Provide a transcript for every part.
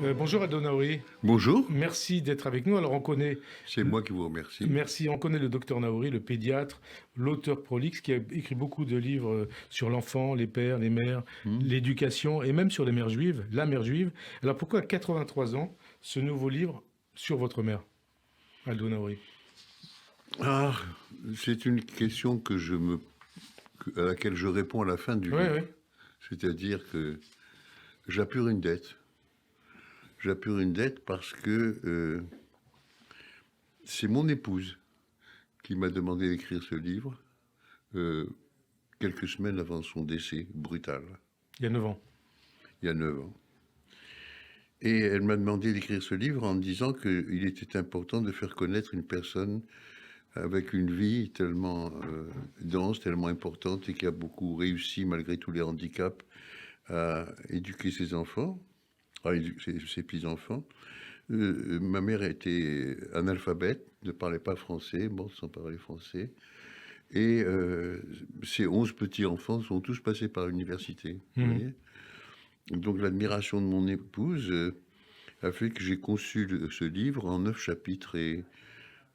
Bonjour Aldo. Bonjour, Merci d'être avec nous. Alors on connaît, c'est moi qui vous remercie. merci, on connaît le docteur Naouri, le pédiatre, l'auteur prolixe qui a écrit beaucoup de livres sur l'enfant, les pères, les mères, Hmm. l'éducation et même sur les mères juives, la mère juive. Alors pourquoi à 83 ans ce nouveau livre sur votre mère, Aldo Naouri? Ah, c'est une question à laquelle je réponds à la fin du Oui, oui. livre. C'est-à-dire que j'appure une dette. J'appure une dette parce que c'est mon épouse qui m'a demandé d'écrire ce livre euh, quelques semaines avant son décès brutal, Il y a 9 ans. il y a 9 ans. Et elle m'a demandé d'écrire ce livre en me disant qu'il était important de faire connaître une personne avec une vie tellement dense, tellement importante et qui a beaucoup réussi malgré tous les handicaps à éduquer ses enfants, à éduquer ses petits-enfants. Ma mère était analphabète, ne parlait pas français, morte sans parler français. Et ses 11 petits-enfants sont tous passés par l'université. Vous voyez. Donc l'admiration de mon épouse a fait que j'ai conçu ce livre en 9 chapitres et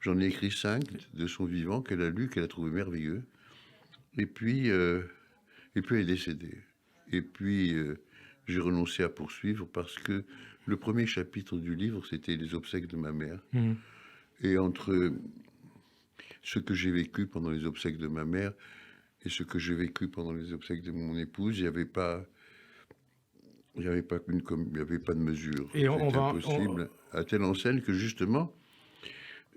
j'en ai écrit 5 de son vivant qu'elle a lu, qu'elle a trouvé merveilleux. Et puis elle est décédée. Et puis j'ai renoncé à poursuivre parce que le premier chapitre du livre, c'était les obsèques de ma mère. Et entre ce que j'ai vécu pendant les obsèques de ma mère et ce que j'ai vécu pendant les obsèques de mon épouse, il n'y avait pas de mesure. Et on C'était va... impossible. À telle enseigne que justement,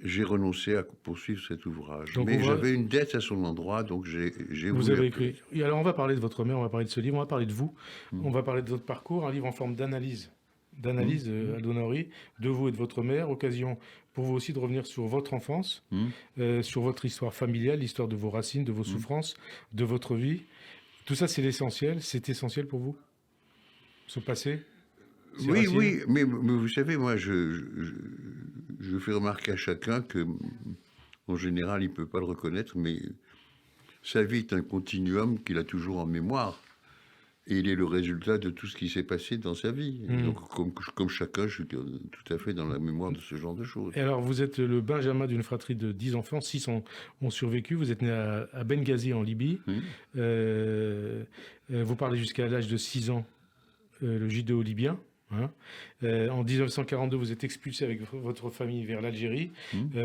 j'ai renoncé à poursuivre cet ouvrage. Donc Mais j'avais une dette à son endroit, donc j'ai vous voulu avez appeler. écrit. Et alors on va parler de votre mère, on va parler de ce livre, on va parler de vous, on va parler de votre parcours, un livre en forme d'analyse. D'analyse, Aldo Naouri, de vous et de votre mère. Occasion pour vous aussi de revenir sur votre enfance, sur votre histoire familiale, l'histoire de vos racines, de vos souffrances, de votre vie. Tout ça, c'est l'essentiel. C'est essentiel pour vous, ce passé, ces Oui, racines. oui, mais vous savez, moi, je fais remarquer à chacun que, en général, il ne peut pas le reconnaître, mais sa vie est un continuum qu'il a toujours en mémoire. Et il est le résultat de tout ce qui s'est passé dans sa vie. Donc, comme chacun, je suis tout à fait dans la mémoire de ce genre de choses. Et alors, vous êtes le benjamin d'une fratrie de 10 enfants. 6 ont survécu. Vous êtes né à Benghazi, en Libye. Vous parlez jusqu'à l'âge de 6 ans le judéo-libyen. Hein. En 1942, vous êtes expulsé avec votre famille vers l'Algérie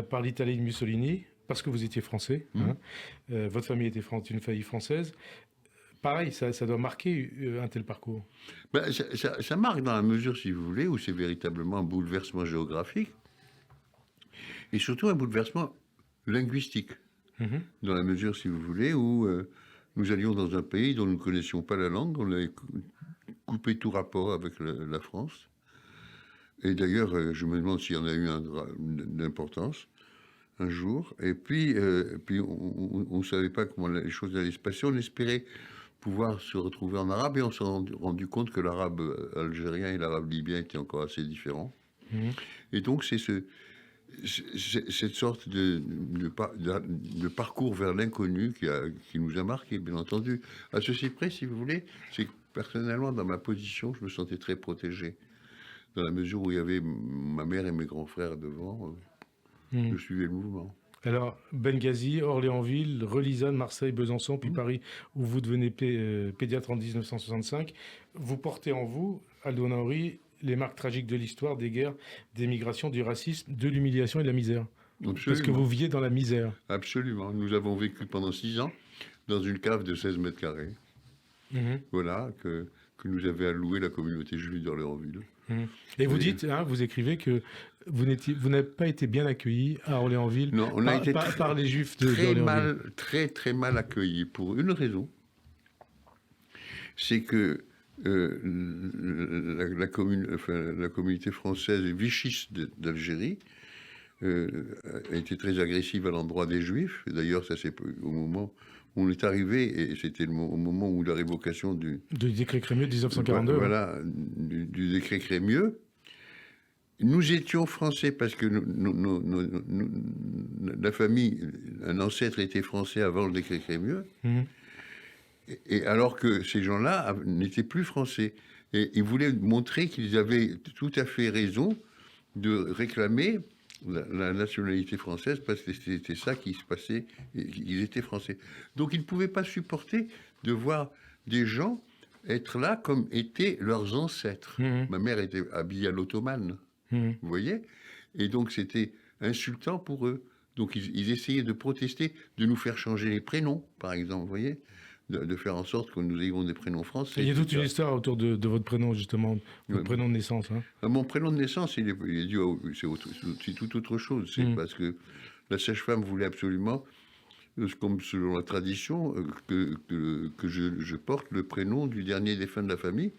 par l'Italie de Mussolini, parce que vous étiez français. Hein. Votre famille était une famille française. Pareil, ça doit marquer un tel parcours. Ben, ça marque dans la mesure, si vous voulez, où c'est véritablement un bouleversement géographique et surtout un bouleversement linguistique. Dans la mesure, si vous voulez, où nous allions dans un pays dont nous ne connaissions pas la langue, on avait coupé tout rapport avec la France. Et d'ailleurs, je me demande s'il y en a eu d'importance un jour. Et puis on ne savait pas comment les choses allaient se passer. On espérait pouvoir se retrouver en arabe et on s'est rendu compte que l'arabe algérien et l'arabe libyen étaient encore assez différents. Et donc c'est cette sorte de parcours vers l'inconnu qui nous a marqué, bien entendu. À ceci près, si vous voulez, c'est que personnellement, dans ma position, je me sentais très protégé. Dans la mesure où il y avait ma mère et mes grands frères devant, je suivais le mouvement. Alors, Benghazi, Orléansville, Relisane, Marseille, Besançon, puis Paris, où vous devenez pédiatre en 1965. Vous portez en vous, Aldo Naouri, les marques tragiques de l'histoire, des guerres, des migrations, du racisme, de l'humiliation et de la misère. Absolument. Parce que vous viviez dans la misère. Absolument. Nous avons vécu pendant 6 ans dans une cave de 16 mètres carrés. Voilà, que nous avait alloué la communauté juive d'Orléansville. Et vous dites, hein, vous écrivez que vous n'avez pas été bien accueilli à Orléansville non, on a été par les Juifs d'Orléansville. Très mal accueillis pour une raison. C'est que la communauté française et vichiste d'Algérie a été très agressive à l'endroit des Juifs. D'ailleurs, ça c'est au moment où on est arrivé, et c'était au moment où la révocation du décret Crémieux de 1942. Voilà, du décret Crémieux. Nous étions français parce que la famille, un ancêtre était français avant le décret Crémieux. Et alors que ces gens-là n'étaient plus français. Et ils voulaient montrer qu'ils avaient tout à fait raison de réclamer la nationalité française parce que c'était ça qui se passait, ils étaient français. Donc ils ne pouvaient pas supporter de voir des gens être là comme étaient leurs ancêtres. Ma mère était habillée à l'ottomane, vous voyez? Et donc c'était insultant pour eux. Donc ils essayaient de protester, de nous faire changer les prénoms, par exemple, vous voyez, de faire en sorte que nous ayons des prénoms français. Il y a toute une histoire autour de votre prénom, justement, votre prénom de naissance. Hein. Mon prénom de naissance, c'est tout autre chose. C'est parce que la sage-femme voulait absolument, comme selon la tradition, que je porte le prénom du dernier défunt de la famille,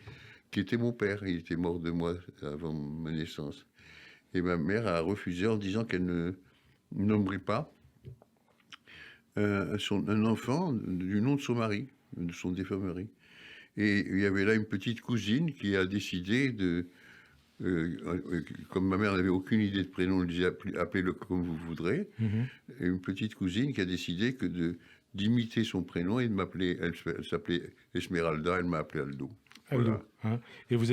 qui était mon père. Il était mort de moi avant ma naissance. Et ma mère a refusé en disant qu'elle ne nommerait pas un enfant du nom de son mari, de son défunt mari. Et il y avait là une petite cousine qui a décidé de... comme ma mère n'avait aucune idée de prénom, elle disait appelez-le comme vous voudrez. Et une petite cousine qui a décidé d'imiter son prénom et de m'appeler... Elle s'appelait Esmeralda, elle m'a appelé Aldo. Aldo. Voilà. Hein. Et vous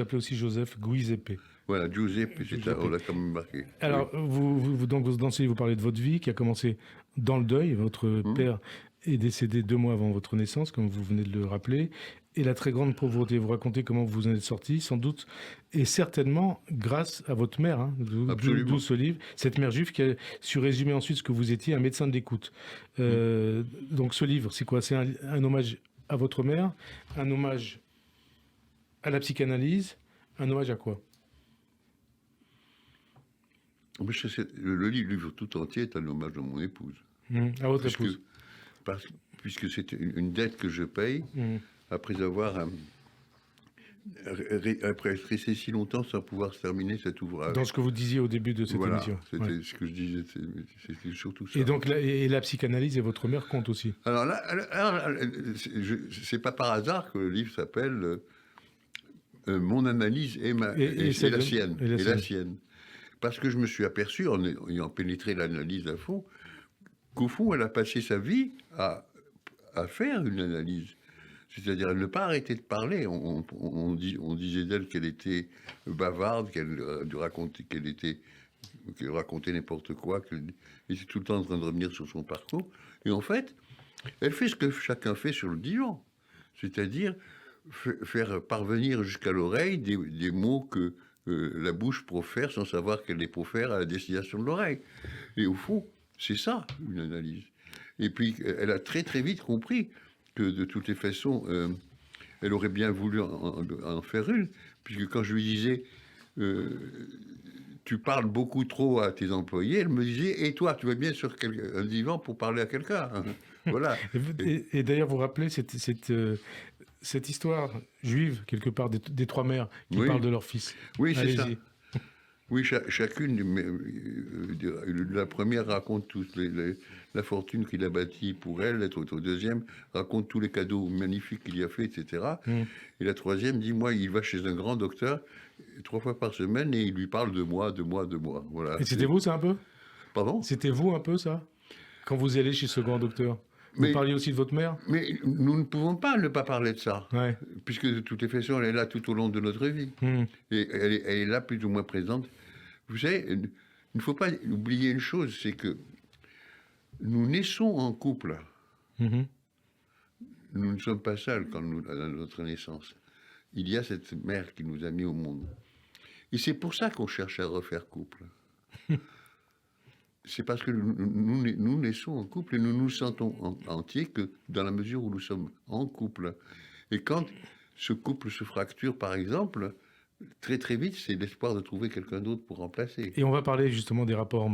appelez aussi Joseph Giuseppe. Voilà, Giuseppe, on l'a quand même marqué. Alors, oui. Donc, dans ce livre, vous parlez de votre vie qui a commencé dans le deuil. Votre père est décédé 2 mois avant votre naissance, comme vous venez de le rappeler. Et la très grande pauvreté. Vous racontez comment vous en êtes sorti, sans doute, et certainement grâce à votre mère, hein, d'où ce livre. Cette mère juive qui a su résumer ensuite ce que vous étiez, un médecin d'écoute. Donc, ce livre, c'est quoi? C'est un hommage à votre mère, un hommage à la psychanalyse, un hommage à quoi? Le livre tout entier est un hommage à mon épouse. À votre épouse. Puisque c'est une dette que je paye après avoir après être resté si longtemps sans pouvoir se terminer cet ouvrage. Dans ce que vous disiez au début de cette émission. C'était ce que je disais, c'était surtout ça. Et donc la psychanalyse et votre mère comptent aussi. Alors là, c'est pas par hasard que le livre s'appelle Mon analyse et la sienne. Parce que je me suis aperçu, en ayant pénétré l'analyse à fond, qu'au fond, elle a passé sa vie à faire une analyse. C'est-à-dire, elle ne pas arrêter de parler. On disait d'elle qu'elle était bavarde, qu'elle racontait n'importe quoi, qu'elle était tout le temps en train de revenir sur son parcours. Et en fait, elle fait ce que chacun fait sur le divan. C'est-à-dire faire parvenir jusqu'à l'oreille des mots que la bouche profère sans savoir qu'elle les profère à la destination de l'oreille. Et au fond, c'est ça, une analyse. Et puis, elle a très très vite compris que de toutes les façons, elle aurait bien voulu en faire une, puisque quand je lui disais tu parles beaucoup trop à tes employés, elle me disait et toi, tu vas bien sur un divan pour parler à quelqu'un. Voilà. Et d'ailleurs, vous rappelez cette histoire juive, quelque part, des 3 mères qui parlent de leur fils. Oui, c'est ça. Oui, chacune, la première raconte toute la fortune qu'il a bâtie pour elle, l'autre deuxième raconte tous les cadeaux magnifiques qu'il y a fait, etc. Et la troisième dit, moi, il va chez un grand docteur 3 fois par semaine et il lui parle de moi. Voilà. Et c'était vous, ça, un peu? Pardon? C'était vous, un peu, ça? Quand vous allez chez ce grand docteur? Vous parliez aussi de votre mère? Mais nous ne pouvons pas ne pas parler de ça, puisque de toutes les façons, elle est là tout au long de notre vie. Et elle est là plus ou moins présente. Vous savez, il ne faut pas oublier une chose, c'est que nous naissons en couple. Nous ne sommes pas seuls à notre naissance. Il y a cette mère qui nous a mis au monde. Et c'est pour ça qu'on cherche à refaire couple. C'est parce que nous naissons en couple et nous nous sentons entiers que dans la mesure où nous sommes en couple. Et quand ce couple se fracture, par exemple, très très vite, c'est l'espoir de trouver quelqu'un d'autre pour remplacer. Et on va parler justement des rapports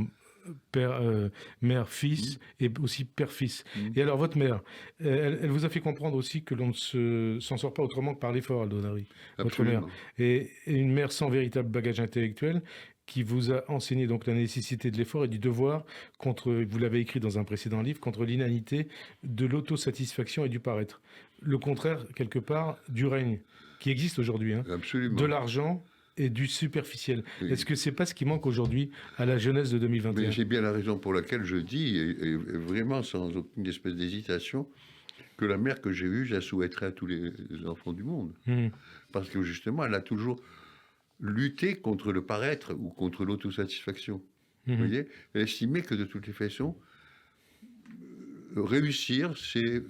mère-fils et aussi père-fils. Et alors, votre mère, elle vous a fait comprendre aussi que l'on ne s'en sort pas autrement que par l'effort, Aldo Nari, votre mère. Et une mère sans véritable bagage intellectuel qui vous a enseigné donc la nécessité de l'effort et du devoir contre, vous l'avez écrit dans un précédent livre, contre l'inanité de l'autosatisfaction et du paraître. Le contraire, quelque part, du règne qui existe aujourd'hui, hein, de l'argent et du superficiel. Oui. Est-ce que c'est pas ce qui manque aujourd'hui à la jeunesse de 2021 ? Mais c'est bien la raison pour laquelle je dis, et vraiment sans aucune espèce d'hésitation, que la mère que j'ai eue, je la souhaiterais à tous les enfants du monde. Parce que justement, elle a toujours lutté contre le paraître ou contre l'autosatisfaction. Vous voyez, elle estimait que de toutes les façons, réussir, c'est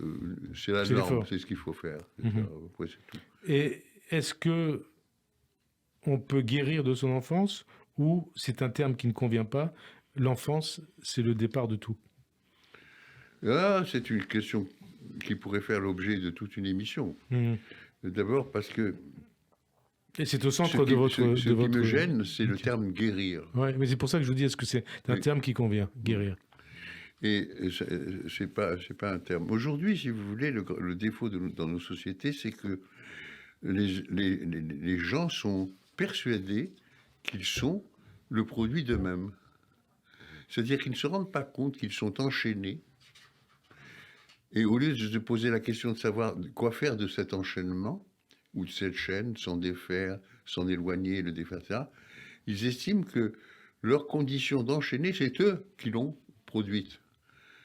la norme, c'est ce qu'il faut faire. Après, c'est tout. Et est-ce que on peut guérir de son enfance ou c'est un terme qui ne convient pas? L'enfance, c'est le départ de tout. C'est une question qui pourrait faire l'objet de toute une émission. D'abord parce que... Et c'est au centre de votre... Ce qui me gêne, c'est le terme guérir. Oui, mais c'est pour ça que je vous dis, est-ce que c'est un terme qui convient, guérir? Et c'est pas un terme. Aujourd'hui, si vous voulez, le défaut dans nos sociétés, c'est que les gens sont persuadés qu'ils sont le produit d'eux-mêmes. C'est-à-dire qu'ils ne se rendent pas compte qu'ils sont enchaînés. Et au lieu de se poser la question de savoir quoi faire de cet enchaînement, ou de cette chaîne, s'en défaire, s'en éloigner, le défaire, etc., ils estiment que leur condition d'enchaîner, c'est eux qui l'ont produite.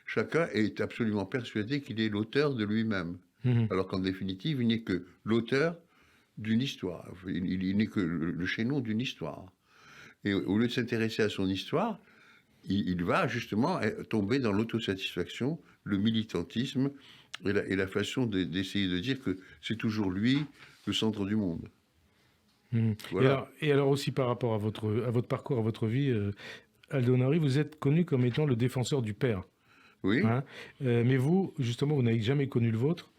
Chacun est absolument persuadé qu'il est l'auteur de lui-même. Alors qu'en définitive, il n'est que l'auteur d'une histoire. Il n'est que le chaînon d'une histoire. Et au lieu de s'intéresser à son histoire, il va justement tomber dans l'autosatisfaction, le militantisme et la façon d'essayer de dire que c'est toujours lui le centre du monde. Voilà. Et alors aussi par rapport à votre parcours, à votre vie, Aldo Honori, vous êtes connu comme étant le défenseur du père. Oui. Mais vous, justement, vous n'avez jamais connu le vôtre.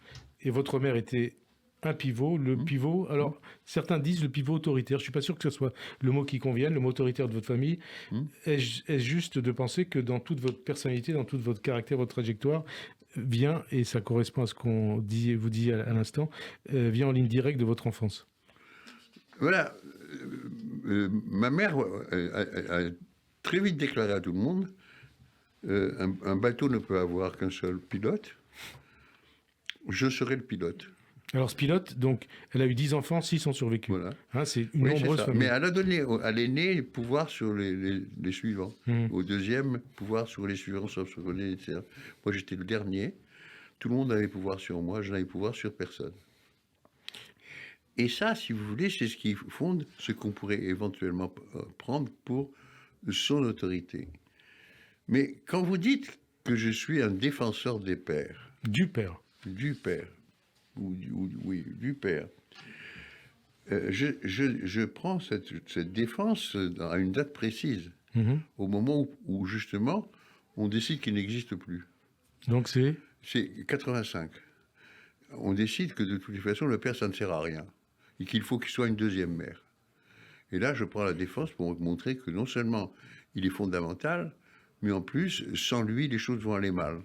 Et votre mère était un pivot, le pivot. Alors, certains disent le pivot autoritaire. Je ne suis pas sûr que ce soit le mot qui convienne, le mot autoritaire de votre famille. Est-ce juste de penser que dans toute votre personnalité, dans tout votre caractère, votre trajectoire, vient, et ça correspond à ce qu'on vous dit à l'instant, vient en ligne directe de votre enfance? Voilà. Ma mère a très vite déclaré à tout le monde un bateau ne peut avoir qu'un seul pilote. Je serai le pilote. Alors, ce pilote, donc, elle a eu 10 enfants, 6 ont survécu. Voilà. C'est une nombreuse famille. Mais elle a donné à l'aîné pouvoir sur les suivants. Au deuxième, pouvoir sur les suivants, sauf sur les... etc. Moi, j'étais le dernier. Tout le monde avait pouvoir sur moi, je n'avais pouvoir sur personne. Et ça, si vous voulez, c'est ce qui fonde ce qu'on pourrait éventuellement prendre pour son autorité. Mais quand vous dites que je suis un défenseur des pères... Du père. Du père. Oui, du père. Je prends cette défense à une date précise, au moment où justement, on décide qu'il n'existe plus. Donc c'est 85. On décide que de toutes les façons, le père, ça ne sert à rien, et qu'il faut qu'il soit une deuxième mère. Et là, je prends la défense pour montrer que non seulement il est fondamental, mais en plus, sans lui, les choses vont aller mal.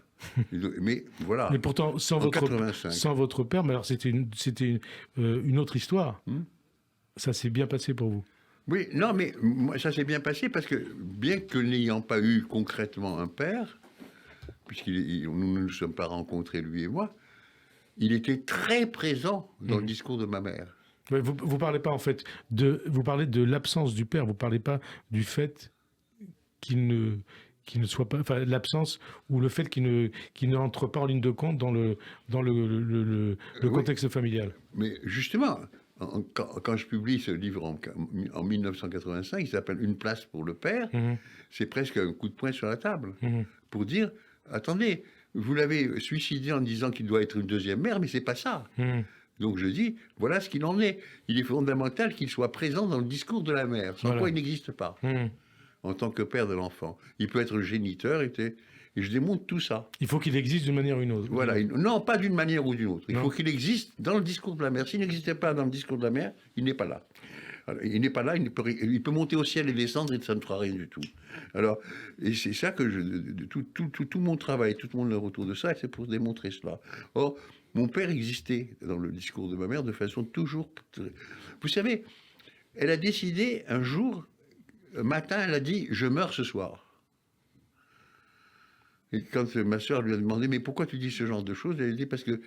Mais voilà. Mais pourtant, sans votre père, mais alors c'était une autre histoire. Ça s'est bien passé pour vous. Oui, non, mais moi, ça s'est bien passé parce que, bien que n'ayant pas eu concrètement un père, puisqu'nous ne nous sommes pas rencontrés, lui et moi, il était très présent dans le discours de ma mère. Ouais, vous parlez pas, en fait, vous parlez de l'absence du père, vous parlez pas du fait qu'il ne soit pas, enfin l'absence ou le fait qu'il n'entre pas en ligne de compte dans le contexte familial. Mais justement, quand je publie ce livre en 1985, il s'appelle Une place pour le père, c'est presque un coup de poing sur la table pour dire, attendez, vous l'avez suicidé en disant qu'il doit être une deuxième mère, mais c'est pas ça. Donc je dis, voilà ce qu'il en est. Il est fondamental qu'il soit présent dans le discours de la mère, sans quoi il n'existe pas. En tant que père de l'enfant. Il peut être le géniteur, et je démontre tout ça. Il faut qu'il existe d'une manière ou d'une autre. Voilà, non, pas d'une manière ou d'une autre. Il faut qu'il existe dans le discours de la mère. S'il n'existait pas dans le discours de la mère, il n'est pas là. Alors, il n'est pas là, il peut monter au ciel et descendre et ça ne fera rien du tout. Alors, et c'est ça que tout mon travail, tout mon œuvre autour de ça, c'est pour démontrer cela. Or, mon père existait dans le discours de ma mère de façon toujours... Vous savez, elle a décidé un jour... matin, elle a dit « je meurs ce soir ». Et quand ma soeur lui a demandé « mais pourquoi tu dis ce genre de choses ?» Elle a dit « parce que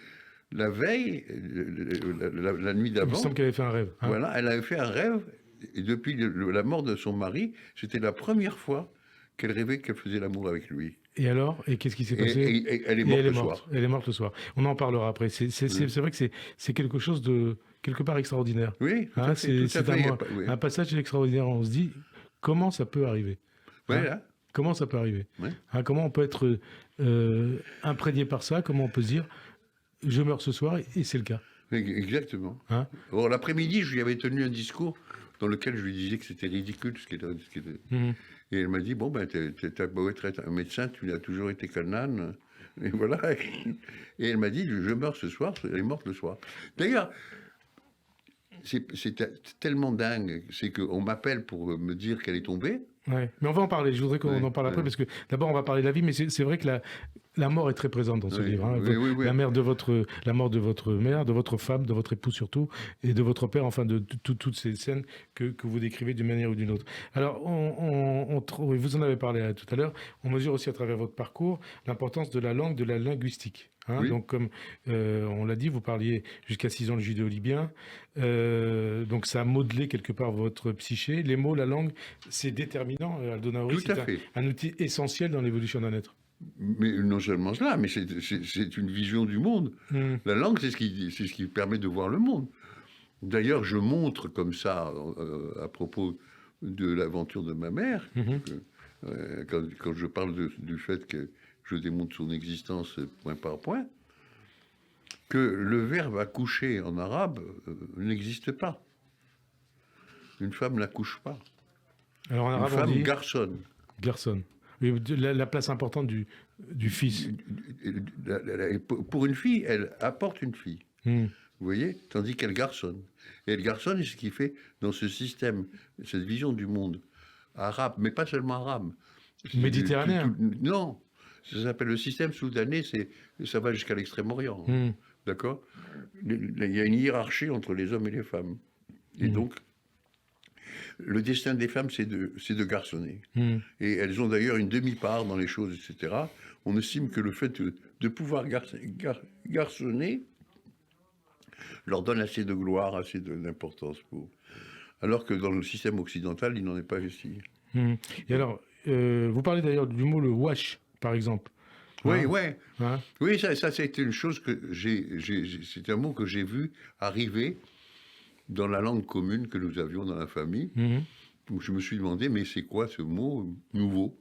la veille, la nuit d'avant... » Il me semble qu'elle avait fait un rêve. Voilà, elle avait fait un rêve, et depuis la mort de son mari, c'était la première fois qu'elle rêvait qu'elle faisait l'amour avec lui. Et alors? Et qu'est-ce qui s'est passé? Et elle est morte le soir. Elle est morte le soir. On en parlera après. C'est vrai que c'est quelque chose de quelque part extraordinaire. Oui, tout à fait. C'est un passage extraordinaire. On se dit, comment ça peut arriver? Voilà. Comment ça peut arriver? Ouais. Comment on peut être imprégné par ça? Comment on peut se dire, je meurs ce soir, et c'est le cas? Exactement. Or, l'après-midi, je lui avais tenu un discours dans lequel je lui disais que c'était ridicule ce qui était. Et elle m'a dit, bon, ben, t'as beau être un médecin, tu n'as toujours été qu'un âne. Et voilà. Et elle m'a dit, je meurs ce soir, elle est morte le soir. D'ailleurs, c'est tellement dingue, c'est qu'on m'appelle pour me dire qu'elle est tombée. Ouais. Mais on va en parler, je voudrais qu'on en parle après, parce que d'abord on va parler de la vie, mais c'est vrai que la mort est très présente dans ce livre. Hein. La mort de votre mère, de votre femme, de votre époux surtout, et de votre père, enfin de toutes ces scènes que vous décrivez d'une manière ou d'une autre. Alors, vous en avez parlé tout à l'heure, on mesure aussi à travers votre parcours l'importance de la langue, de la linguistique. Hein. Donc, comme on l'a dit, vous parliez jusqu'à 6 ans le judéo-libyen, donc ça a modelé quelque part votre psyché. Les mots, la langue, c'est déterminant. Aldo Naouri, c'est un outil essentiel dans l'évolution d'un être. Mais non seulement cela, mais c'est une vision du monde. La langue, c'est ce qui permet de voir le monde. D'ailleurs, je montre comme ça, à propos de l'aventure de ma mère, quand je parle du fait que je démontre son existence point par point, que le verbe accoucher en arabe n'existe pas. Une femme n'accouche pas. Alors en arabe, une femme on dit garçonne. Garçonne. La place importante du fils. Pour une fille, elle apporte une fille. Vous voyez? Tandis qu'elle garçonne. Et elle garçonne, c'est ce qui fait dans ce système, cette vision du monde arabe, mais pas seulement arabe. Méditerranéen. Non. Ça s'appelle le système soudanais, ça va jusqu'à l'Extrême-Orient. D'accord? Il y a une hiérarchie entre les hommes et les femmes. Et donc, le destin des femmes, c'est de garçonner. Et elles ont d'ailleurs une demi-part dans les choses, etc. On estime que le fait de pouvoir garçonner leur donne assez de gloire, assez d'importance pour. Alors que dans le système occidental, il n'en est pas ainsi. Et alors, vous parlez d'ailleurs du mot le wash, par exemple. Oui, oui, ça c'était une chose que c'est un mot que j'ai vu arriver dans la langue commune que nous avions dans la famille. Donc je me suis demandé, mais c'est quoi ce mot nouveau?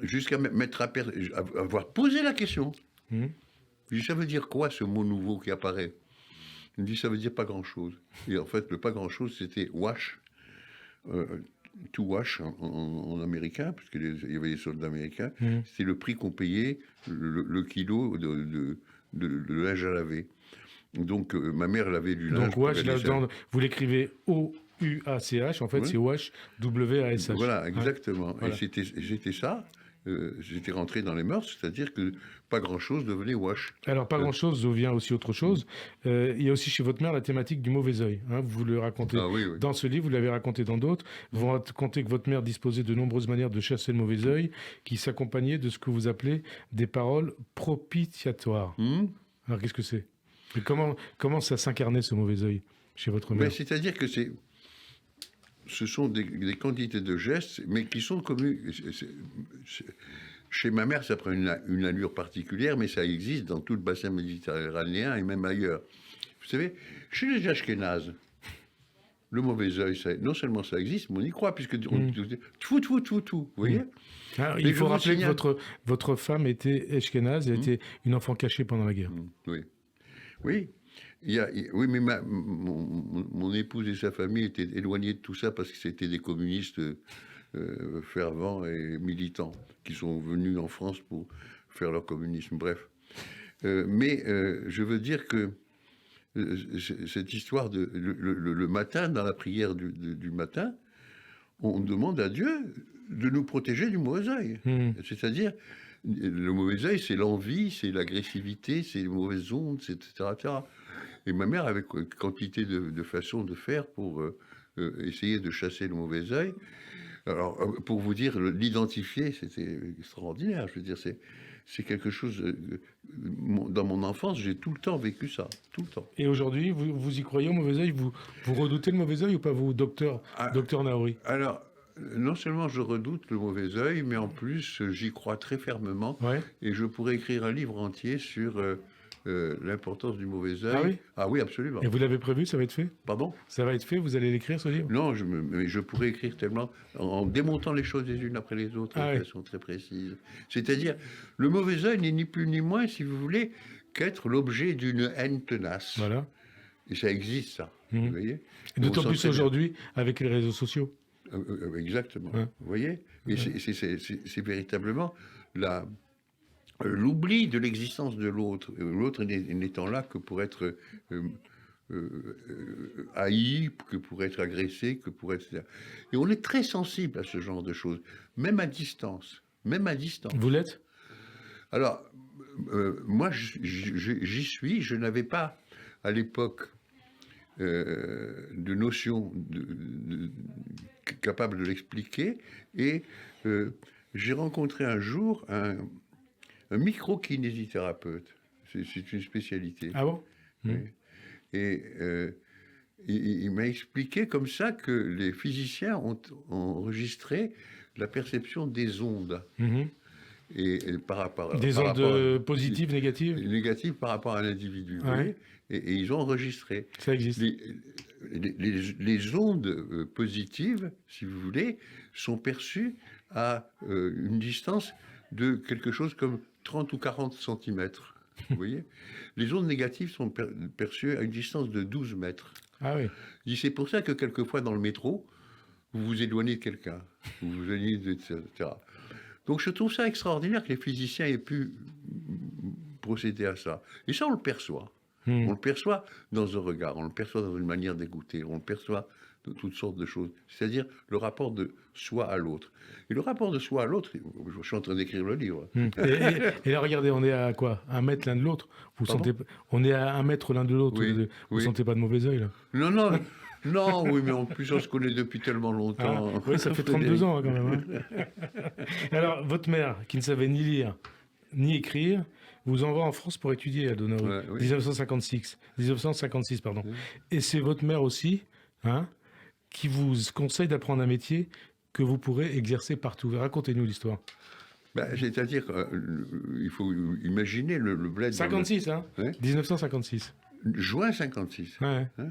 Jusqu'à avoir posé la question. Je dis, ça veut dire quoi ce mot nouveau qui apparaît? Il me dit, ça veut dire pas grand-chose. Et en fait, le pas grand-chose, c'était wash. To wash en américain, puisqu'il y avait des soldats américains. C'est le prix qu'on payait le kilo de linge à laver. Donc, ma mère lavait du linge. Donc, wash, vous l'écrivez O-U-A-C-H, en fait, c'est wash, W-A-S-H. Voilà, exactement. Voilà. Et j'étais ça. J'étais rentré dans les mœurs, c'est-à-dire que pas grand-chose devenait wash. Alors, pas grand-chose vient aussi autre chose. Il y a aussi chez votre mère la thématique du mauvais œil. Hein, vous le racontez dans ce livre, vous l'avez raconté dans d'autres. Vous racontez que votre mère disposait de nombreuses manières de chasser le mauvais œil, qui s'accompagnaient de ce que vous appelez des paroles propitiatoires. Alors, qu'est-ce que c'est? Et comment ça s'incarnait, ce mauvais œil, chez votre mère? C'est-à-dire que ce sont des quantités de gestes, mais qui sont communs. Chez ma mère, ça prend une allure particulière, mais ça existe dans tout le bassin méditerranéen et même ailleurs. Vous savez, chez les Ashkénazes, le mauvais œil, non seulement ça existe, mais on y croit, puisque tout, vous voyez. Alors, il faut rappeler que votre femme était ashkénaze, elle était une enfant cachée pendant la guerre. Oui. Oui, mais mon épouse et sa famille étaient éloignés de tout ça parce que c'était des communistes fervents et militants qui sont venus en France pour faire leur communisme. Bref. Mais je veux dire que cette histoire le matin, dans la prière du matin, on demande à Dieu de nous protéger du mauvais œil. C'est-à-dire, le mauvais œil, c'est l'envie, c'est l'agressivité, c'est les mauvaises ondes, etc. Et ma mère avait quantité de façons de faire pour essayer de chasser le mauvais œil. Alors, pour vous dire, l'identifier, c'était extraordinaire. Je veux dire, c'est quelque chose... dans mon enfance, j'ai tout le temps vécu ça, tout le temps. Et aujourd'hui, vous y croyez au mauvais œil? Vous redoutez le mauvais œil ou pas, vous, docteur Naouri? Alors, non seulement je redoute le mauvais œil, mais en plus j'y crois très fermement. Ouais. Et je pourrais écrire un livre entier sur l'importance du mauvais œil. Ah oui? Ah oui, absolument. Et vous l'avez prévu, ça va être fait? Pardon? Ça va être fait, vous allez l'écrire, ce livre? Non, mais je pourrais écrire tellement en démontant les choses les unes après les autres de façon très précise. C'est-à-dire, le mauvais œil n'est ni plus ni moins, si vous voulez, qu'être l'objet d'une haine tenace. Voilà. Et ça existe, ça. Vous voyez? D'autant plus aujourd'hui avec les réseaux sociaux. Exactement. Ouais. Vous voyez? Et c'est véritablement l'oubli de l'existence de l'autre. L'autre n'étant là que pour être haï, que pour être agressé, que pour être... Et on est très sensible à ce genre de choses, même à distance. Même à distance. Vous l'êtes? Alors, moi, j'y suis. Je n'avais pas, à l'époque, de notion capable de l'expliquer. Et j'ai rencontré un jour un micro-kinésithérapeute. C'est une spécialité. Ah bon? Oui. Et il m'a expliqué comme ça que les physiciens ont enregistré la perception des ondes. Et par rapport des ondes positives, négatives? Négatives par rapport à l'individu. Ouais. Et ils ont enregistré. Ça existe. Les ondes positives, si vous voulez, sont perçues à une distance de quelque chose comme 30 ou 40 centimètres. Vous voyez? Les ondes négatives sont perçues à une distance de 12 mètres. Ah oui. C'est pour ça que quelquefois dans le métro, vous vous éloignez de quelqu'un, vous vous éloignez, etc. Donc je trouve ça extraordinaire que les physiciens aient pu procéder à ça. Et ça, on le perçoit. On le perçoit dans un regard, on le perçoit dans une manière d'écouter, on le perçoit de toutes sortes de choses. C'est-à-dire le rapport de soi à l'autre. Et le rapport de soi à l'autre, je suis en train d'écrire le livre. Et là, regardez, on est à quoi? 1 mètre l'un de l'autre. On est à 1 mètre l'un de l'autre. Oui, vous sentez pas de mauvais œil, là? Non. Non, oui, mais en plus, on se connaît depuis tellement longtemps. Ah, oui, ça fait 32 ans, hein, quand même. Hein. Alors, votre mère, qui ne savait ni lire, ni écrire, vous envoie en France pour étudier à Donnery. Ouais, oui. 1956, pardon. Oui. Et c'est votre mère aussi, hein, qui vous conseille d'apprendre un métier que vous pourrez exercer partout. Racontez-nous l'histoire. C'est-à-dire qu'il faut imaginer le bled... 56, hein, 1956. Juin 56. Ouais. Hein,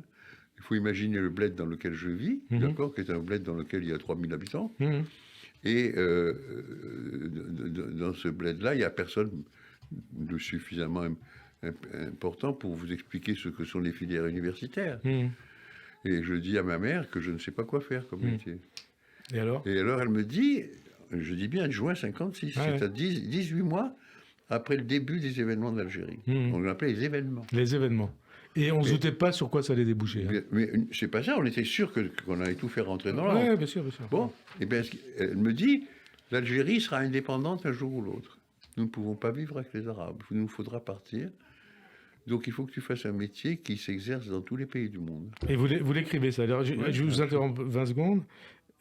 il faut imaginer le bled dans lequel je vis, d'accord, qui est un bled dans lequel il y a 3000 habitants. Et dans ce bled-là, il n'y a personne de suffisamment important pour vous expliquer ce que sont les filières universitaires. Et je dis à ma mère que je ne sais pas quoi faire comme métier. Et alors, elle me dit, je dis bien juin 56, c'est à 18 mois après le début des événements d'Algérie. On l'appelait les événements. Les événements. Et on ne se doutait pas sur quoi ça allait déboucher. Hein. Mais c'est pas ça, on était sûr qu'on allait tout faire rentrer dans l'ordre. Oui, bien sûr, bien sûr. Bon, et bien, elle me dit, l'Algérie sera indépendante un jour ou l'autre. Nous ne pouvons pas vivre avec les Arabes. Il nous faudra partir. Donc il faut que tu fasses un métier qui s'exerce dans tous les pays du monde. Et vous l'écrivez ça. Alors, je vous interromps 20 secondes.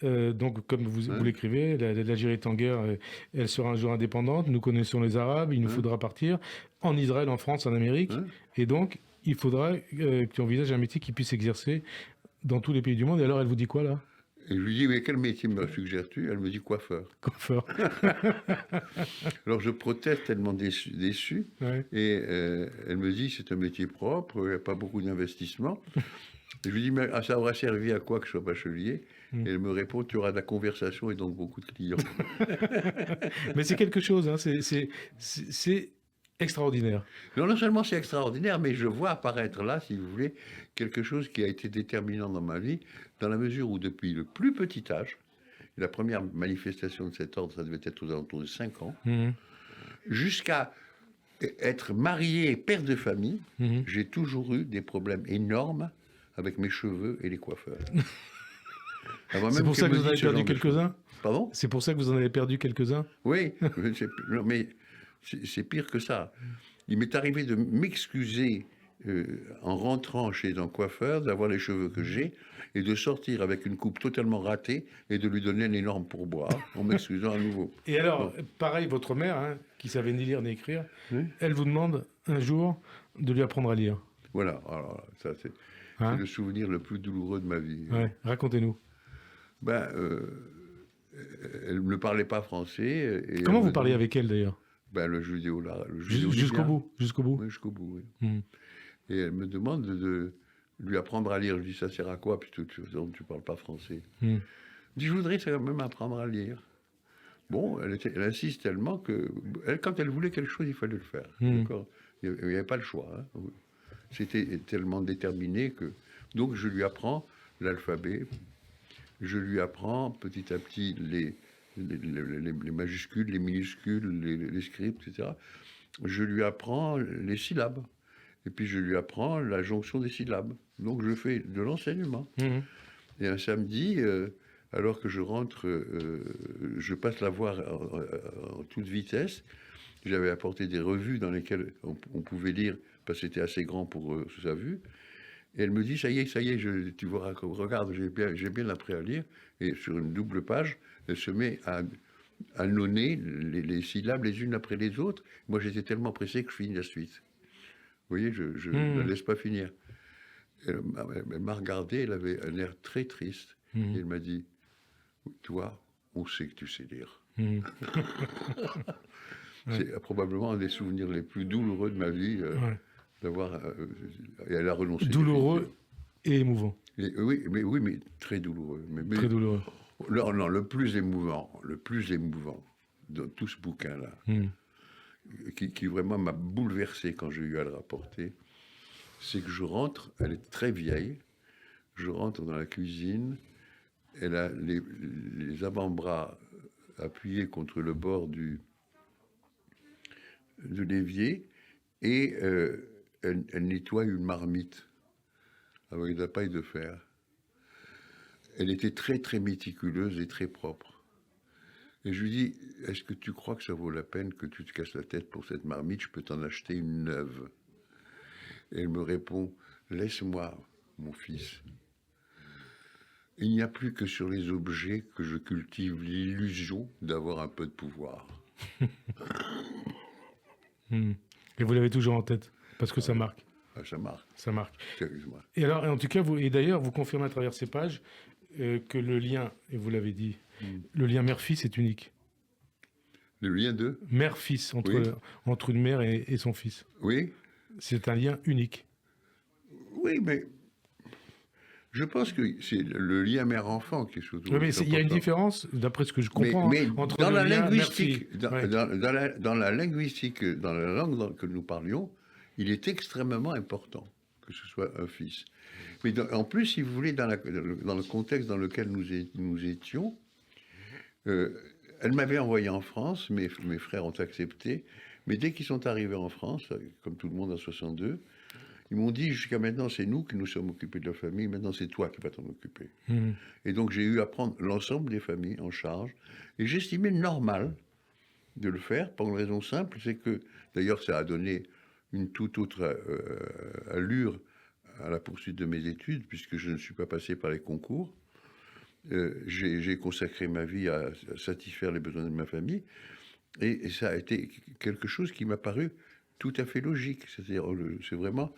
Donc, comme vous l'écrivez, l'Algérie est en guerre, elle sera un jour indépendante. Nous connaissons les Arabes, il nous faudra partir en Israël, en France, en Amérique. Et donc, il faudra que tu envisages un métier qui puisse s'exercer dans tous les pays du monde. Et alors, elle vous dit quoi, là? Et je lui dis, mais quel métier me suggères-tu? Elle me dit coiffeur. Coiffeur. Alors je proteste tellement déçu. Et elle me dit, c'est un métier propre, il n'y a pas beaucoup d'investissement. Et je lui dis, mais ça aura servi à quoi que je sois bachelier? Et elle me répond, tu auras de la conversation et donc beaucoup de clients. Mais c'est quelque chose, hein, c'est extraordinaire. Non seulement c'est extraordinaire, mais je vois apparaître là, si vous voulez, quelque chose qui a été déterminant dans ma vie, dans la mesure où depuis le plus petit âge, la première manifestation de cet ordre, ça devait être aux alentours de 5 ans, jusqu'à être marié et père de famille, j'ai toujours eu des problèmes énormes avec mes cheveux et les coiffeurs. C'est pour ça que vous en avez perdu quelques-uns? Pardon? C'est pour ça que vous en avez perdu quelques-uns? Oui, mais c'est pire que ça. Il m'est arrivé de m'excuser en rentrant chez un coiffeur, d'avoir les cheveux que j'ai, et de sortir avec une coupe totalement ratée et de lui donner un énorme pourboire en m'excusant à nouveau. Et alors, pareil, votre mère, hein, qui savait ni lire ni écrire, elle vous demande un jour de lui apprendre à lire. Voilà, alors, ça c'est le souvenir le plus douloureux de ma vie. Ouais. Racontez-nous. Elle ne parlait pas français. Et comment vous parliez avec elle, d'ailleurs? Ben, le judéo là. Jusqu'au bout, jusqu'au bout. Oui, jusqu'au bout, oui. Et elle me demande de lui apprendre à lire. Je dis, ça sert à quoi, puisque tu ne parles pas français. Je dis, je voudrais quand même apprendre à lire. Bon, elle insiste tellement que quand elle voulait quelque chose, il fallait le faire. D'accord. Il n'y avait pas le choix. Hein. C'était tellement déterminé que... Donc, je lui apprends l'alphabet. Je lui apprends petit à petit les majuscules, les minuscules, les scripts, etc. Je lui apprends les syllabes. Et puis je lui apprends la jonction des syllabes. Donc je fais de l'enseignement. Et un samedi, alors que je rentre, je passe la voir en toute vitesse. J'avais apporté des revues dans lesquelles on pouvait lire, parce que c'était assez grand pour sa vue. Et elle me dit, ça y est, tu vois, regarde, j'ai bien appris à lire. Et sur une double page, elle se met à nonner les syllabes les unes après les autres. Moi, j'étais tellement pressé que je finis la suite. Vous voyez, je ne la laisse pas finir. Elle m'a regardé, elle avait un air très triste. Et elle m'a dit, toi, on sait que tu sais lire. C'est probablement un des souvenirs les plus douloureux de ma vie, d'avoir... et elle a renoncé. Douloureux et émouvant. Oui, mais très douloureux. Très douloureux. Non, le plus émouvant de tout ce bouquin-là, qui vraiment m'a bouleversé quand j'ai eu à le rapporter, c'est que je rentre, elle est très vieille, je rentre dans la cuisine, elle a les avant-bras appuyés contre le bord de l'évier, et elle nettoie une marmite avec de la paille de fer. Elle était très, très méticuleuse et très propre. Et je lui dis, est-ce que tu crois que ça vaut la peine que tu te casses la tête pour cette marmite? Je peux t'en acheter une neuve. Et elle me répond, laisse-moi, mon fils. Il n'y a plus que sur les objets que je cultive l'illusion d'avoir un peu de pouvoir. Et vous l'avez toujours en tête, parce que ça marque. Ça marque. Ça marque. Et alors, en tout cas, et d'ailleurs, vous confirmez à travers ces pages que le lien, et vous l'avez dit, le lien mère-fils est unique. Le lien de mère-fils, entre une mère et son fils. Oui. C'est un lien unique. Oui, mais je pense que c'est le lien mère-enfant qui est surtout. Oui, mais il y a une différence, d'après ce que je comprends, entre dans la lien linguistique, dans la linguistique, dans la langue que nous parlions, il est extrêmement important que ce soit un fils. Mais en plus, si vous voulez, dans le contexte dans lequel nous étions, elle m'avait envoyé en France, mes frères ont accepté, mais dès qu'ils sont arrivés en France, comme tout le monde en 62, ils m'ont dit, jusqu'à maintenant, c'est nous qui nous sommes occupés de la famille, maintenant c'est toi qui vas t'en occuper. Et donc j'ai eu à prendre l'ensemble des familles en charge, et j'estimais normal de le faire, pour une raison simple, c'est que, d'ailleurs, ça a donné une toute autre allure à la poursuite de mes études, puisque je ne suis pas passé par les concours. J'ai consacré ma vie à satisfaire les besoins de ma famille, et ça a été quelque chose qui m'a paru tout à fait logique. C'est-à-dire, c'est vraiment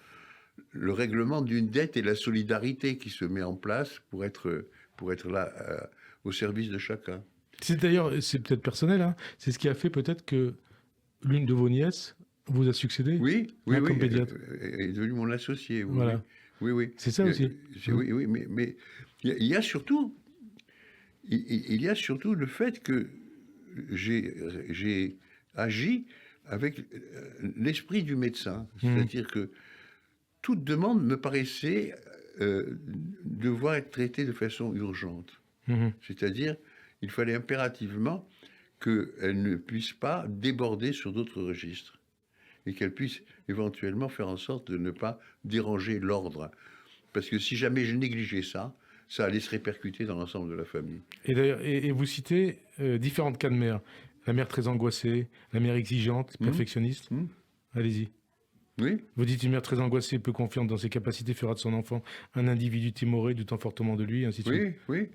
le règlement d'une dette et la solidarité qui se met en place pour être là au service de chacun. C'est d'ailleurs, c'est peut-être personnel, hein, c'est ce qui a fait peut-être que l'une de vos nièces vous a succédé. Oui, comme pédiatre. Elle est devenue mon associé. Voilà. Oui. C'est ça aussi. Oui, mais il y a surtout le fait que j'ai agi avec l'esprit du médecin. C'est-à-dire que toute demande me paraissait devoir être traitée de façon urgente. C'est-à-dire, il fallait impérativement qu'elle ne puisse pas déborder sur d'autres registres et qu'elle puisse éventuellement faire en sorte de ne pas déranger l'ordre. Parce que si jamais je négligeais ça, ça allait se répercuter dans l'ensemble de la famille. Et d'ailleurs, et vous citez différentes cas de mère. La mère très angoissée, la mère exigeante, perfectionniste. Allez-y. Oui. Vous dites une mère très angoissée, peu confiante dans ses capacités, fera de son enfant un individu timoré, doutant fortement de lui, ainsi de suite. Oui.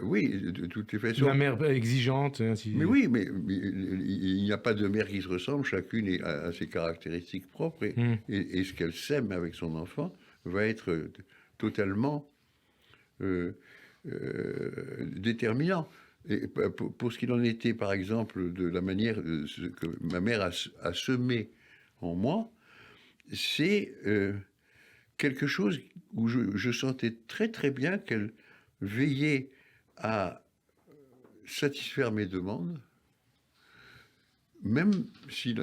Oui, de toutes les façons. La mère exigeante, ainsi. Mais oui, mais il n'y a pas de mère qui se ressemble, chacune a ses caractéristiques propres, et ce qu'elle sème avec son enfant va être totalement déterminant. Et pour ce qu'il en était, par exemple, de la manière ce que ma mère a semé en moi, c'est quelque chose où je sentais très très bien qu'elle veillait à satisfaire mes demandes, même s'il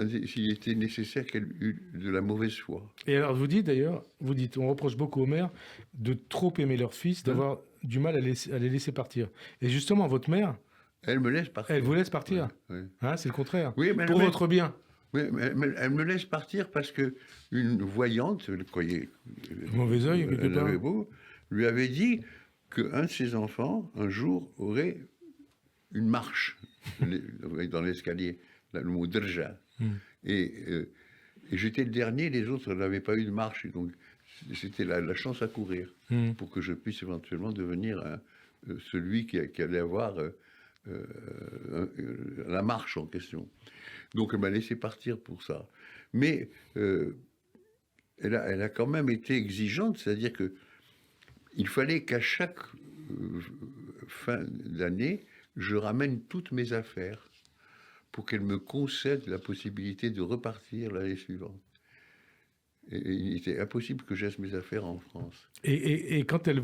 était nécessaire qu'elle eût de la mauvaise foi. Et alors, vous dites d'ailleurs, on reproche beaucoup aux mères de trop aimer leur fils, d'avoir du mal à les laisser partir. Et justement, votre mère, elle me laisse partir. Elle vous laisse partir. Ouais. Hein, c'est le contraire. Oui, mais pour votre bien. Oui, mais elle me laisse partir parce que une voyante, croyez, mauvais œil, quelque part, lui avait dit qu'un de ses enfants, un jour, aurait une marche dans l'escalier, le mot drja. Et j'étais le dernier, les autres n'avaient pas eu de marche. Et donc, c'était la chance à courir pour que je puisse éventuellement devenir celui qui allait avoir la marche en question. Donc, elle m'a laissé partir pour ça. Mais elle a quand même été exigeante, c'est-à-dire que il fallait qu'à chaque fin d'année, je ramène toutes mes affaires pour qu'elle me concède la possibilité de repartir l'année suivante. Et il était impossible que je laisse mes affaires en France. Et quand elle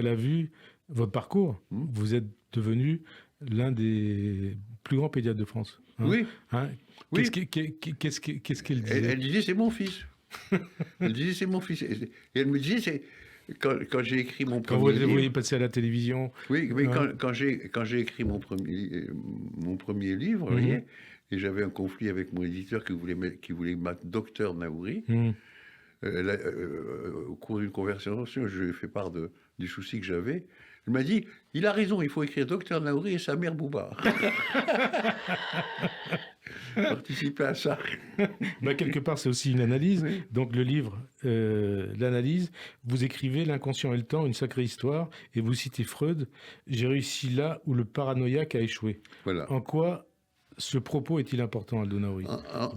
a vu votre parcours, vous êtes devenu l'un des plus grands pédiatres de France. Hein. Oui. Hein, oui. Qu'est-ce qu'elle disait? Elle disait, c'est mon fils. Elle disait, c'est mon fils. Et elle me disait, c'est... Quand j'ai écrit mon premier livre... Quand vous voyez passer à la télévision... Oui, mais quand j'ai écrit mon premier livre, vous voyez, et j'avais un conflit avec mon éditeur qui voulait mettre Docteur Naouri, au cours d'une conversation, je lui ai fait part du souci que j'avais. Elle m'a dit, il a raison, il faut écrire Docteur Naouri et sa mère Bouba. Participer à ça. Quelque part, c'est aussi une analyse. Oui. Donc, le livre, l'analyse, vous écrivez L'inconscient et le temps, une sacrée histoire, et vous citez Freud. J'ai réussi là où le paranoïaque a échoué. Voilà. En quoi ce propos est-il important, Aldo Naouri?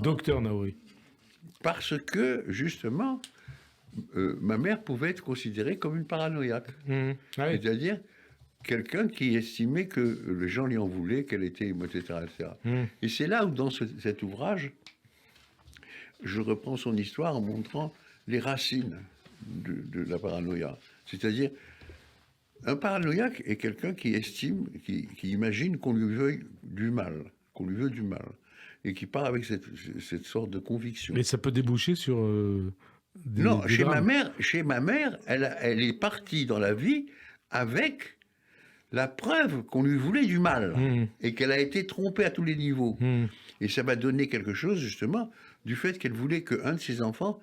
Docteur Naouri. Parce que, justement, ma mère pouvait être considérée comme une paranoïaque. Ah oui. C'est-à-dire quelqu'un qui estimait que les gens lui en voulaient, qu'elle était, etc. Et c'est là où, dans cet ouvrage, je reprends son histoire en montrant les racines de la paranoïa. C'est-à-dire, un paranoïaque est quelqu'un qui estime, qui imagine qu'on lui veuille du mal, et qui part avec cette sorte de conviction. Mais ça peut déboucher sur... non, chez ma mère, elle est partie dans la vie avec la preuve qu'on lui voulait du mal et qu'elle a été trompée à tous les niveaux. Et ça m'a donné quelque chose, justement, du fait qu'elle voulait qu'un de ses enfants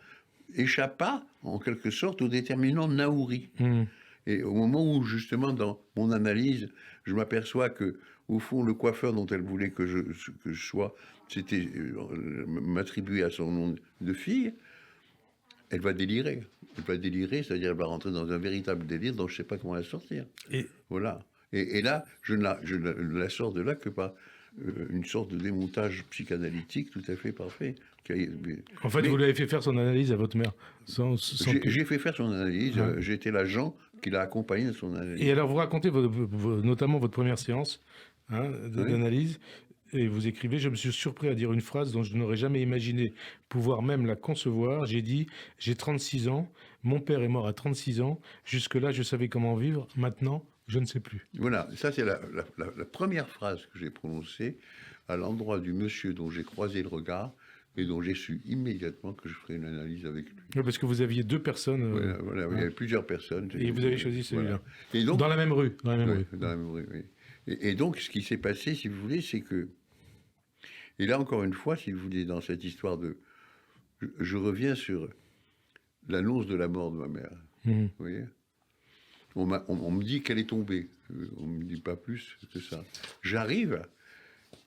échappât, en quelque sorte, au déterminant Naouri. Et au moment où, justement, dans mon analyse, je m'aperçois que, au fond, le coiffeur dont elle voulait que je sois, c'était m'attribuer à son nom de fille, elle va délirer. C'est-à-dire elle va rentrer dans un véritable délire dont je ne sais pas comment la sortir. Voilà. Et là, je ne la sors de là que par une sorte de démontage psychanalytique tout à fait parfait. En fait, vous l'avez fait faire son analyse à votre mère. J'ai fait faire son analyse. J'ai été l'agent qui l'a accompagné dans son analyse. Et alors, vous racontez notamment votre première séance d'analyse. Et vous écrivez, je me suis surpris à dire une phrase dont je n'aurais jamais imaginé pouvoir même la concevoir. J'ai dit, j'ai 36 ans, mon père est mort à 36 ans, jusque-là je savais comment vivre, maintenant je ne sais plus. Voilà, ça c'est la première phrase que j'ai prononcée à l'endroit du monsieur dont j'ai croisé le regard et dont j'ai su immédiatement que je ferais une analyse avec lui. Oui, parce que vous aviez deux personnes. Voilà, il y avait plusieurs personnes. Et vous avez choisi celui-là. Voilà. Et donc, dans la même rue. Dans la même rue, oui. Et donc, ce qui s'est passé, si vous voulez, c'est que... Et là, encore une fois, si vous voulez, dans cette histoire de... Je reviens sur l'annonce de la mort de ma mère. Vous voyez ? On me dit qu'elle est tombée. On ne me dit pas plus que ça. J'arrive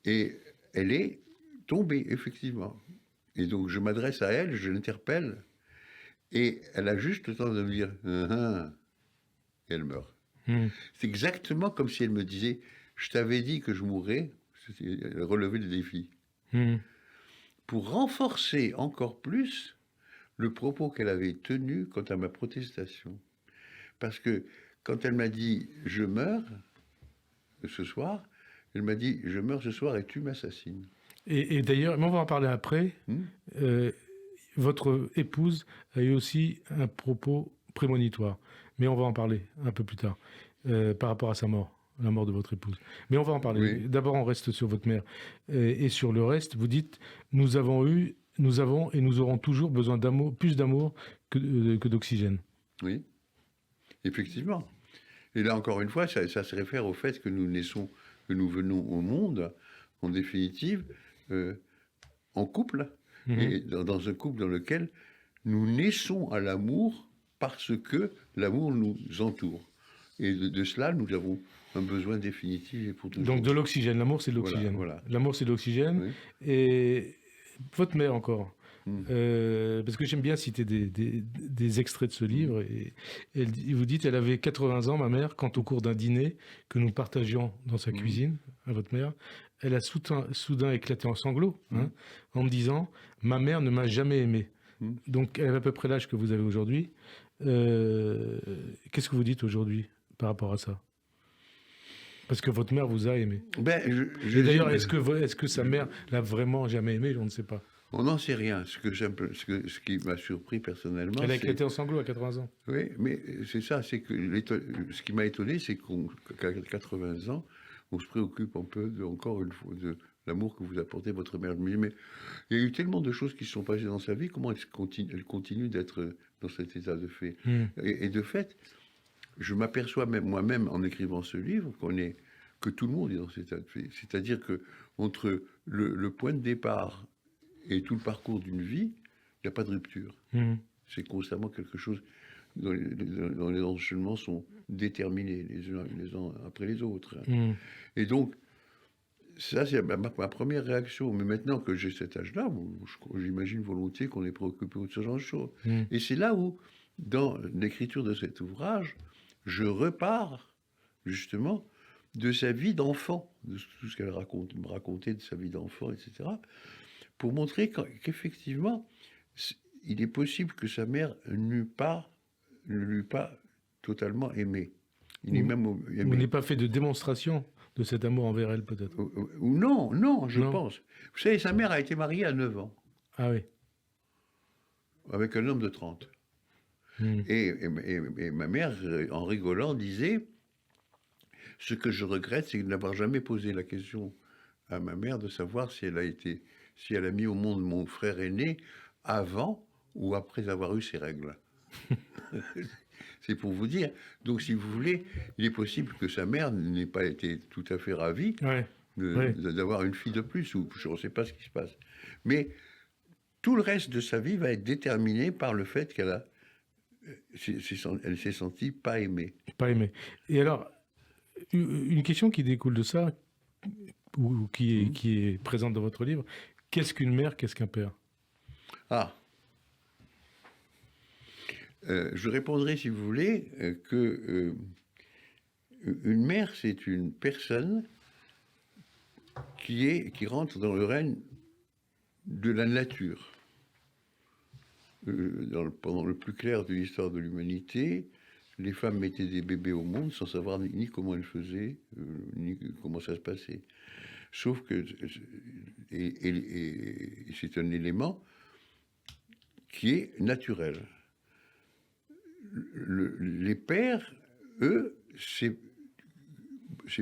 et elle est tombée, effectivement. Et donc, je m'adresse à elle, je l'interpelle. Et elle a juste le temps de me dire « et elle meurt. C'est exactement comme si elle me disait « je t'avais dit que je mourrais », elle relevait le défi. Pour renforcer encore plus le propos qu'elle avait tenu quant à ma protestation. Parce que quand elle m'a dit « je meurs », ce soir. Elle m'a dit, je meurs ce soir et tu m'assassines. Et d'ailleurs, mais on va en parler après, votre épouse a eu aussi un propos prémonitoire. Mais on va en parler un peu plus tard, par rapport à sa mort, la mort de votre épouse. Mais on va en parler. Oui. D'abord, on reste sur votre mère. Et sur le reste, vous dites, nous avons et nous aurons toujours besoin d'amour, plus d'amour que d'oxygène. Oui, effectivement. Et là, encore une fois, ça se réfère au fait que nous naissons, que nous venons au monde, en définitive, en couple, et dans un couple dans lequel nous naissons à l'amour parce que l'amour nous entoure. Et de cela, nous avons un besoin définitif et pour toujours. Donc de l'oxygène, l'amour c'est de l'oxygène. Voilà. L'amour c'est de l'oxygène. Oui. Et votre mère encore. Parce que j'aime bien citer des extraits de ce livre. Et vous dites, elle avait 80 ans, ma mère, quand au cours d'un dîner que nous partagions dans sa cuisine, à votre mère, elle a soudain éclaté en sanglots, en me disant, ma mère ne m'a jamais aimé. Donc elle avait à peu près l'âge que vous avez aujourd'hui. Qu'est-ce que vous dites aujourd'hui par rapport à ça? Parce que votre mère vous a aimé. Et d'ailleurs, est-ce que sa mère l'a vraiment jamais aimé? On ne sait pas. On n'en sait rien. Ce qui m'a surpris personnellement... Elle a éclaté en sanglots à 80 ans. Oui, mais c'est ça. C'est que ce qui m'a étonné, c'est qu'à 80 ans, on se préoccupe un peu, encore une fois, de l'amour que vous apportez votre mère. Mais il y a eu tellement de choses qui se sont passées dans sa vie. Comment elle continue d'être dans cet état de fait? Et de fait, je m'aperçois moi-même en écrivant ce livre que tout le monde est dans cet état de fait. C'est-à-dire que entre le point de départ et tout le parcours d'une vie, il n'y a pas de rupture. C'est constamment quelque chose dont les enchaînements sont déterminés les uns après les autres. Et donc, ça, c'est ma première réaction. Mais maintenant que j'ai cet âge-là, j'imagine volontiers qu'on est préoccupé de ce genre de choses. Et c'est là où, dans l'écriture de cet ouvrage, je repars, justement, de sa vie d'enfant, de tout ce qu'elle me racontait de sa vie d'enfant, etc., pour montrer qu'effectivement, il est possible que sa mère ne l'eût pas totalement aimé. Il n'est pas fait de démonstration de cet amour envers elle, peut-être. Ou non, je pense. Vous savez, sa mère a été mariée à 9 ans. Ah oui. Avec un homme de 30. Et ma mère, en rigolant, disait, ce que je regrette, c'est de n'avoir jamais posé la question à ma mère de savoir si elle a mis au monde mon frère aîné avant ou après avoir eu ses règles. C'est pour vous dire. Donc, si vous voulez, il est possible que sa mère n'ait pas été tout à fait ravie d'avoir une fille de plus, ou je ne sais pas ce qui se passe. Mais tout le reste de sa vie va être déterminé par le fait qu'elle s'est sentie pas aimée. Pas aimée. Et alors, une question qui découle de ça, ou qui est présente dans votre livre, qu'est-ce qu'une mère, qu'est-ce qu'un père? Je répondrai, si vous voulez, que une mère, c'est une personne qui rentre dans le règne de la nature. Pendant le plus clair de l'histoire de l'humanité, les femmes mettaient des bébés au monde sans savoir ni comment elles faisaient, ni comment ça se passait. Sauf que, et c'est un élément qui est naturel. Les pères, eux, c'est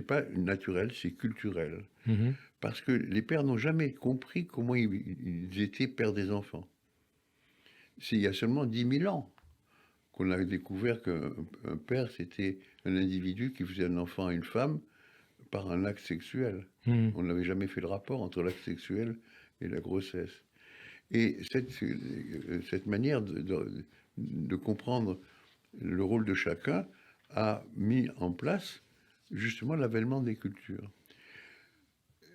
pas naturel, c'est culturel. Parce que les pères n'ont jamais compris comment ils étaient pères des enfants. C'est il y a seulement 10 000 ans qu'on a découvert qu'un père, c'était un individu qui faisait un enfant à une femme par un acte sexuel. On n'avait jamais fait le rapport entre l'acte sexuel et la grossesse. Et cette manière de comprendre le rôle de chacun a mis en place justement l'avènement des cultures.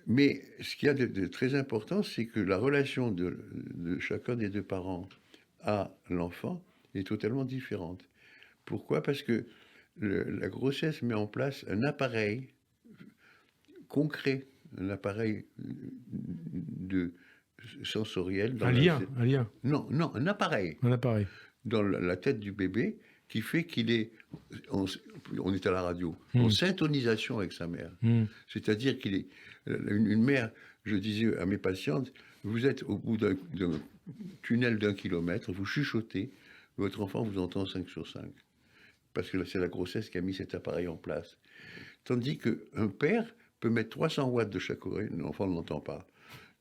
Mais ce qu'il y a de très important, c'est que la relation de chacun des deux parents à l'enfant est totalement différente. Pourquoi? Parce que la grossesse met en place un appareil concret, un appareil sensoriel. Un lien. Non, un appareil. Un appareil. Dans la tête du bébé qui fait qu'il est, on est à la radio, en syntonisation avec sa mère. C'est-à-dire qu'il est, une mère, je disais à mes patientes, vous êtes au bout d'un tunnel d'1 kilomètre, vous chuchotez, votre enfant vous entend 5 sur 5. Parce que c'est la grossesse qui a mis cet appareil en place. Tandis qu'un père peut mettre 300 watts de chaque oreille, l'enfant ne l'entend pas.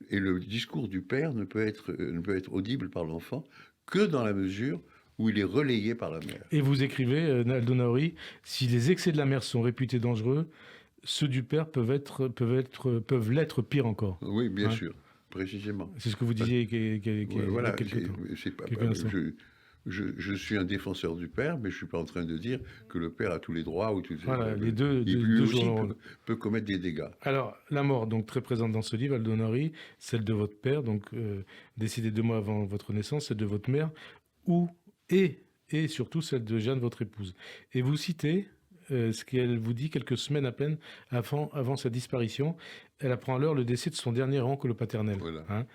Et le discours du père ne peut être audible par l'enfant que dans la mesure où il est relayé par la mère. Et vous écrivez, Aldo Naori, si les excès de la mère sont réputés dangereux, ceux du père peuvent l'être pire encore. Oui, bien sûr, précisément. C'est ce que vous disiez voilà, quelques temps. Je suis un défenseur du père, mais je ne suis pas en train de dire que le père a tous les droits. Voilà, les deux, lui aussi peut commettre des dégâts. Alors, la mort, donc très présente dans ce livre, Aldo Naori, celle de votre père, donc décédé 2 mois avant votre naissance, celle de votre mère, et surtout celle de Jeanne, votre épouse. Et vous citez ce qu'elle vous dit quelques semaines à peine avant sa disparition. Elle apprend alors le décès de son dernier oncle paternel. Voilà.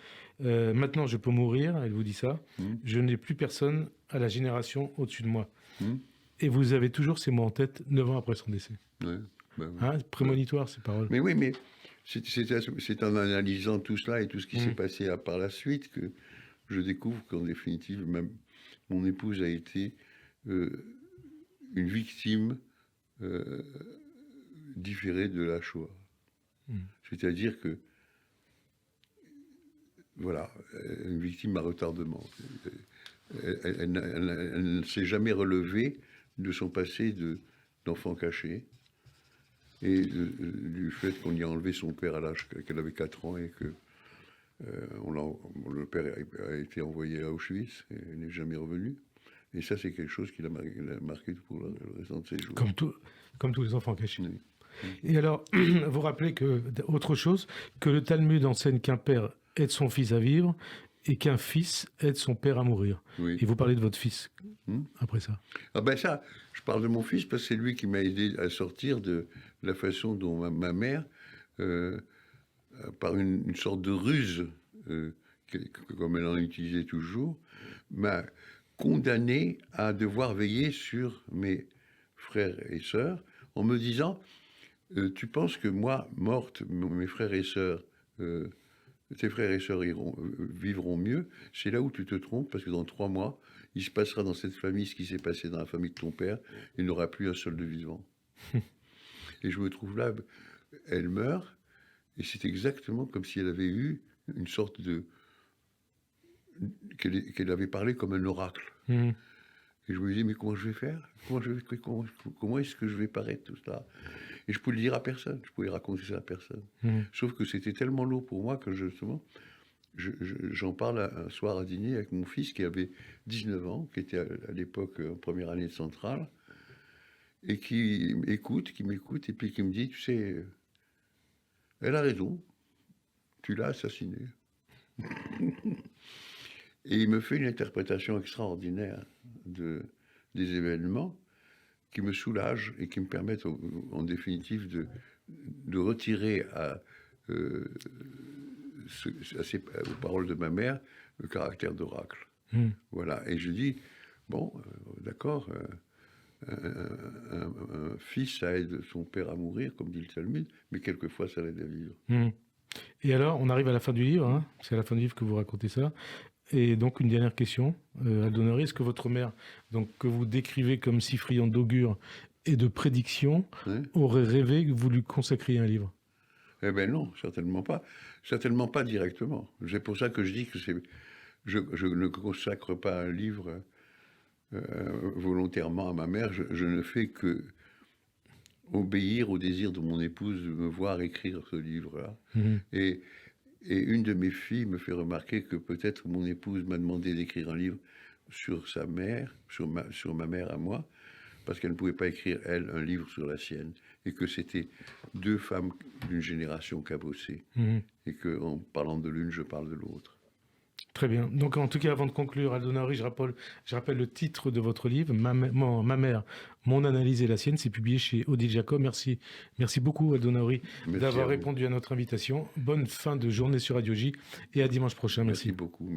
Maintenant, je peux mourir, elle vous dit ça. Je n'ai plus personne à la génération au-dessus de moi. Et vous avez toujours ces mots en tête 9 ans après son décès. Ouais, prémonitoire, ces paroles. Mais oui, mais c'est en analysant tout cela et tout ce qui s'est passé par la suite que je découvre qu'en définitive, même mon épouse a été une victime différée de la Shoah. C'est-à-dire que, voilà, une victime à retardement. Elle ne s'est jamais relevée de son passé d'enfant caché et du fait qu'on y a enlevé son père à l'âge qu'elle avait 4 ans et que le père a été envoyé à Auschwitz et n'est jamais revenu. Et ça, c'est quelque chose qui l'a marqué pour le restant de ses jours. Comme tous les enfants cachés. Oui. Et alors, vous rappelez autre chose, que le Talmud enseigne qu'un père aide son fils à vivre et qu'un fils aide son père à mourir. Oui. Et vous parlez de votre fils après ça. Ah ben ça, je parle de mon fils parce que c'est lui qui m'a aidé à sortir de la façon dont ma mère, par une sorte de ruse, comme elle en utilisait toujours, m'a condamné à devoir veiller sur mes frères et sœurs en me disant tu penses que moi, morte, mes frères et sœurs, tes frères et sœurs vivront mieux, c'est là où tu te trompes, parce que dans 3 mois, il se passera dans cette famille ce qui s'est passé dans la famille de ton père, il n'y aura plus un seul de vivant. Et je me trouve là, elle meurt, et c'est exactement comme si elle avait eu une sorte de... qu'elle avait parlé comme un oracle. Et je me disais, mais comment je vais faire? Comment est-ce que je vais paraître tout ça? Et je pouvais le dire à personne, je pouvais raconter ça à personne. Sauf que c'était tellement lourd pour moi que justement, j'en parle un soir à dîner avec mon fils qui avait 19 ans, qui était à l'époque en première année de Centrale, et qui m'écoute, et puis qui me dit, tu sais, elle a raison, tu l'as assassiné. Et il me fait une interprétation extraordinaire des événements qui me soulagent et qui me permettent en définitive de retirer aux paroles de ma mère le caractère d'oracle. Voilà. Et je dis, bon, d'accord, un fils, ça aide son père à mourir, comme dit le Talmud, mais quelquefois, ça l'aide à vivre. Et alors, on arrive à la fin du livre, c'est à la fin du livre que vous racontez ça. Et donc, une dernière question, Aldo Naori, est-ce que votre mère, donc, que vous décrivez comme si friande d'augure et de prédiction, aurait rêvé que vous lui consacriez un livre? Eh bien non, certainement pas. Certainement pas directement. C'est pour ça que je dis que je ne consacre pas un livre volontairement à ma mère. Je ne fais que obéir au désir de mon épouse de me voir écrire ce livre-là. Et une de mes filles me fait remarquer que peut-être mon épouse m'a demandé d'écrire un livre sur sa mère, sur ma mère à moi, parce qu'elle ne pouvait pas écrire, elle, un livre sur la sienne, et que c'était 2 femmes d'une génération cabossée, et qu'en parlant de l'une, je parle de l'autre. Très bien. Donc, en tout cas, avant de conclure, Aldo Naori, je rappelle le titre de votre livre, Ma mère, mon analyse et la sienne. C'est publié chez Odile Jacob. Merci beaucoup, Aldo Naori, d'avoir répondu à notre invitation. Bonne fin de journée sur Radio J et à dimanche prochain. Merci beaucoup.